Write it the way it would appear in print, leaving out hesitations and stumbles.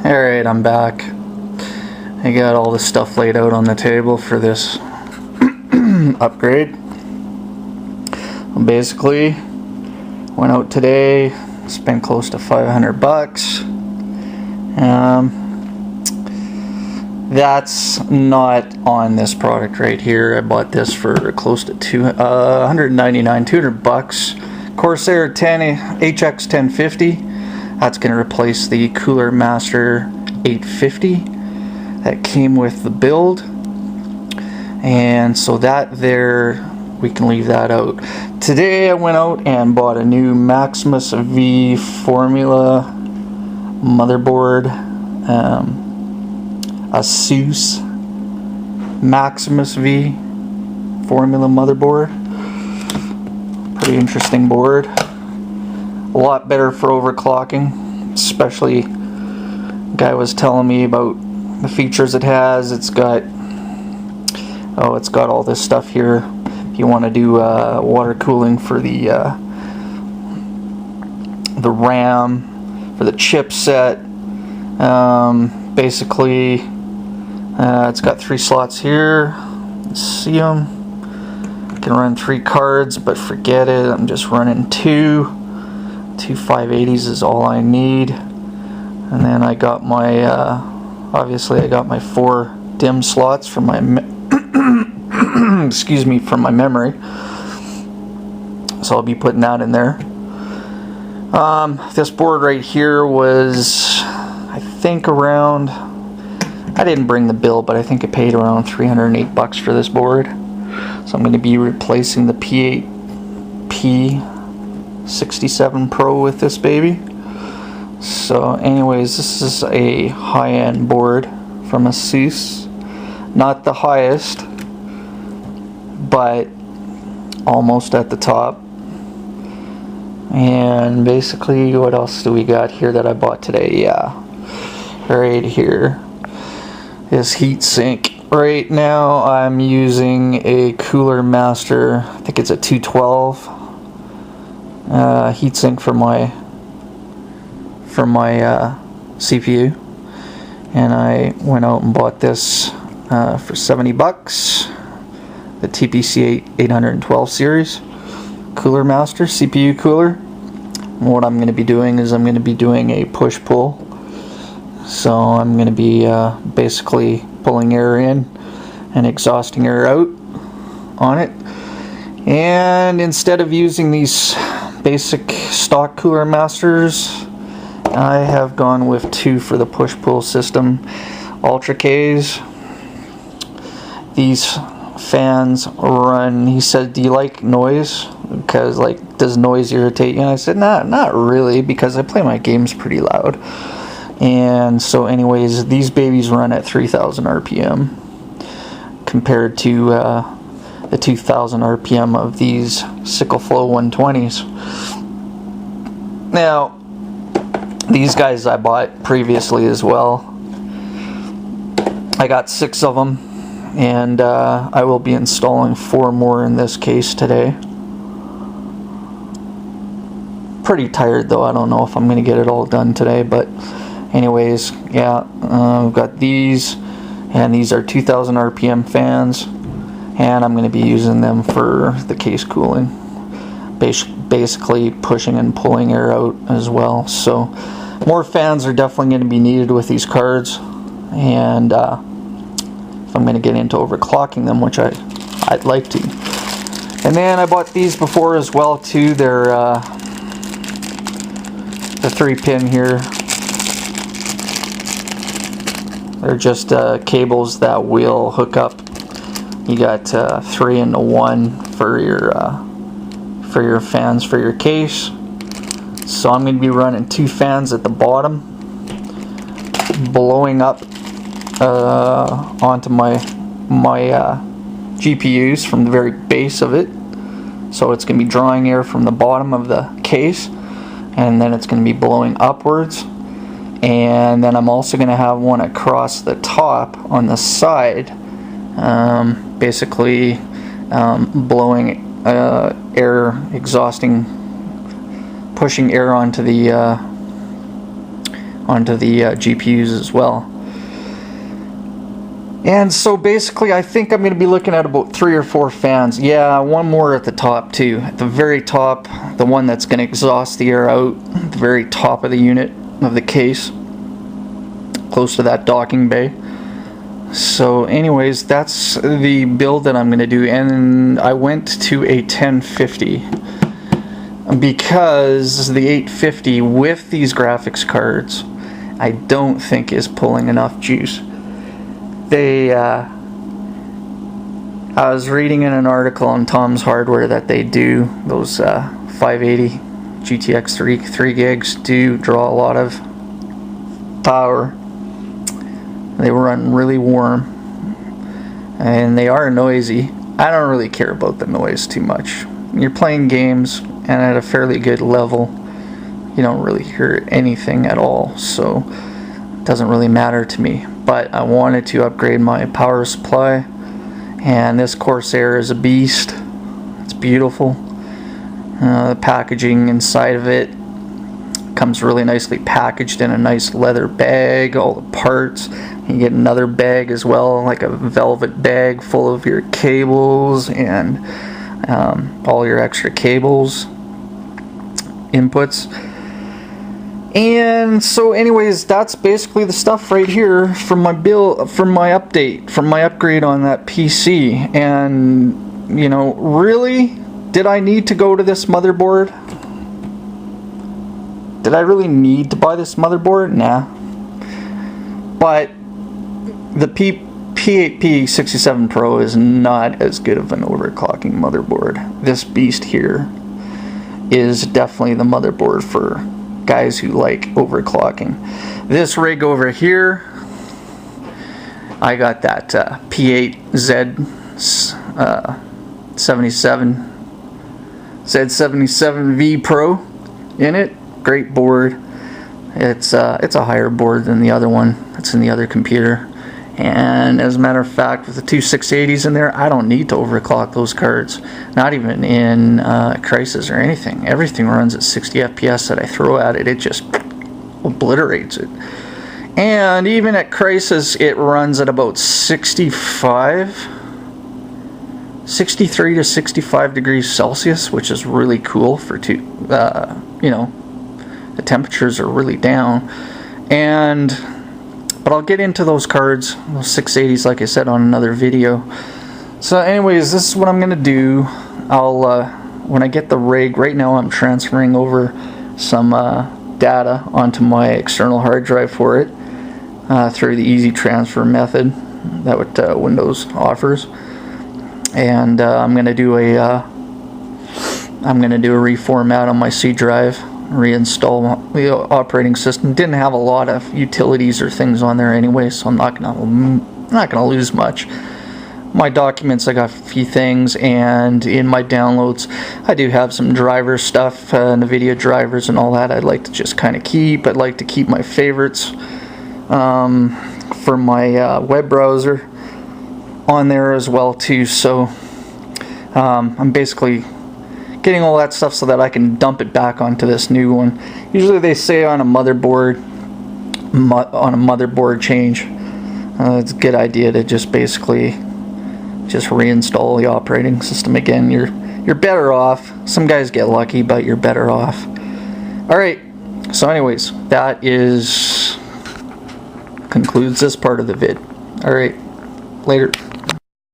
Alright, I'm back. I got all the stuff laid out on the table for this upgrade. Basically, went out today, spent close to 500 bucks. That's not on this product right here. I bought this for close to 200 bucks. Corsair 10 HX 1050. That's going to replace the Coolermaster 850 that came with the build, and so that there, we can leave that out. Today I went out and bought a new Maximus V formula motherboard, Asus Maximus V formula motherboard. Pretty interesting board. A lot better for overclocking, especially the guy was telling me about the features it has. It's got all this stuff here if you want to do water cooling for the RAM, for the chipset. Basically, it's got 3 slots here. Let's see them. I can run 3 cards, but forget it. I'm just running 2 580s is all I need, and then I got my obviously I got my 4 DIMM slots for my excuse me, from my memory, so I'll be putting that in there. This board right here was, I think, around, I didn't bring the bill, but I think I paid around 308 bucks for this board. So I'm going to be replacing the P8P67 Pro with this baby. So anyways, this is a high-end board from Asus. Not the highest, but almost at the top. And basically, what else do we got here that I bought today? Yeah, right here is heatsink. Right now I'm using a Coolermaster, I think it's a 212 heatsink for my CPU, and I went out and bought this for 70 bucks, the TPC 812 series Coolermaster CPU cooler. And what I'm going to be doing is I'm going to be doing a push-pull. So I'm going to be basically pulling air in and exhausting air out on it. And instead of using these basic stock Coolermasters, I have gone with 2 for the push-pull system. Ultra Kaze. These fans run, he said, do you like noise? Because, like, does noise irritate you? And I said, nah, not really, because I play my games pretty loud. And so anyways, these babies run at 3,000 RPM compared to the 2,000 RPM of these Sickle Flow 120s. Now, these guys I bought previously as well. I got 6 of them, and I will be installing 4 more in this case today. Pretty tired though, I don't know if I'm going to get it all done today, but anyways, yeah, we've got these, and these are 2,000 RPM fans, and I'm going to be using them for the case cooling, basically pushing and pulling air out as well. So more fans are definitely going to be needed with these cards, and if I'm going to get into overclocking them, which I'd like to. And then I bought these before as well too. They're the 3-pin here. They're just cables that will hook up. You got 3 into 1 for your fans for your case. So I'm going to be running 2 fans at the bottom, blowing up onto my GPUs from the very base of it. So it's going to be drawing air from the bottom of the case, and then it's going to be blowing upwards. And then I'm also going to have one across the top on the side, basically blowing air, exhausting, pushing air onto the onto the GPUs as well. And so basically I think I'm going to be looking at about 3 or 4 fans. Yeah, one more at the top too. At the very top, the one that's going to exhaust the air out, at the very top of the unit of the case, close to that docking bay. So anyways, that's the build that I'm going to do. And I went to a 1050 because the 850 with these graphics cards I don't think is pulling enough juice. I was reading in an article on Tom's Hardware that they do, those 580 GTX 3 gigs do draw a lot of power. They run really warm and they are noisy. I don't really care about the noise too much. When you're playing games and at a fairly good level, you don't really hear anything at all, so it doesn't really matter to me. But I wanted to upgrade my power supply, and this Corsair is a beast. It's beautiful. The packaging inside of it comes really nicely packaged in a nice leather bag, all the parts. You get another bag as well, like a velvet bag full of your cables and all your extra cables inputs. And so anyways, that's basically the stuff right here from my build, from my update, from my upgrade on that PC. And you know, really, did I need to go to this motherboard? Did I really need to buy this motherboard? Nah. But the P8P67 Pro is not as good of an overclocking motherboard. This beast here is definitely the motherboard for guys who like overclocking. This rig over here, I got that Z77V Pro in it. Great board. It's a higher board than the other one that's in the other computer. And as a matter of fact, with the two 680s in there, I don't need to overclock those cards. Not even in Crisis or anything. Everything runs at 60 FPS that I throw at it. It just obliterates it. And even at Crisis, it runs at about 63 to 65 degrees Celsius, which is really cool for you know, the temperatures are really down. But I'll get into those cards, those 680s, like I said, on another video. So anyways, this is what I'm gonna do. I'll when I get the rig, right now I'm transferring over some data onto my external hard drive for it through the easy transfer method that what Windows offers. And I'm gonna do a reformat on my C drive, reinstall the operating system. Didn't have a lot of utilities or things on there anyway, so I'm not gonna lose much. My documents, I got a few things, and in my downloads I do have some driver stuff, NVIDIA drivers and all that I'd like to just kind of keep. I'd like to keep my favorites for my web browser on there as well too. So I'm basically getting all that stuff so that I can dump it back onto this new one. Usually they say on a motherboard change, it's a good idea to just basically just reinstall the operating system again. You're better off. Some guys get lucky, but you're better off. Alright, so anyways, that concludes this part of the vid. Alright, later.